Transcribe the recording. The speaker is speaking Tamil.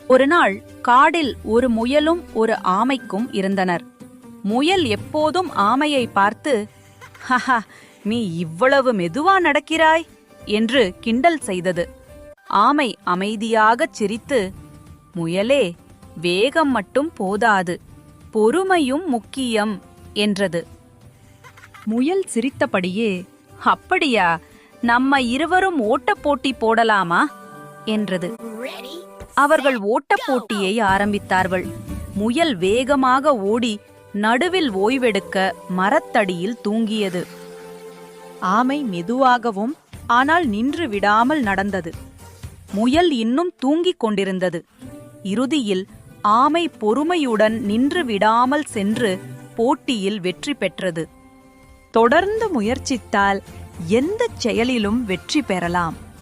ஒரு நாள் காடில் ஒரு முயலும் ஒரு ஆமைக்கும் இருந்தனர். முயல் எப்போதும் ஆமையை பார்த்து, "ஹஹா, நீ இவ்வளவு மெதுவா நடக்கிறாய்" என்று கிண்டல் செய்தது. ஆமை அமைதியாகச் சிரித்து, "முயலே, வேகம் மட்டும் போதாது, பொறுமையும் முக்கியம்" என்றது. முயல் சிரித்தபடியே, "அப்படியா, நம்ம இருவரும் ஓட்டப் போட்டி போடலாமா?" என்றது. அவர்கள் ஓட்டப் போட்டியை ஆரம்பித்தார்கள். முயல் வேகமாக ஓடி நடுவில் ஓய்வெடுக்க மரத்தடியில் தூங்கியது. ஆமை மெதுவாகவும் ஆனால் நின்று விடாமல் நடந்தது. முயல் இன்னும் தூங்கிக் கொண்டிருந்தது. இறுதியில் ஆமை பொறுமையுடன் நின்று விடாமல் சென்று போட்டியில் வெற்றி பெற்றது. தொடர்ந்து முயற்சித்தால் எந்தச் செயலிலும் வெற்றி பெறலாம்.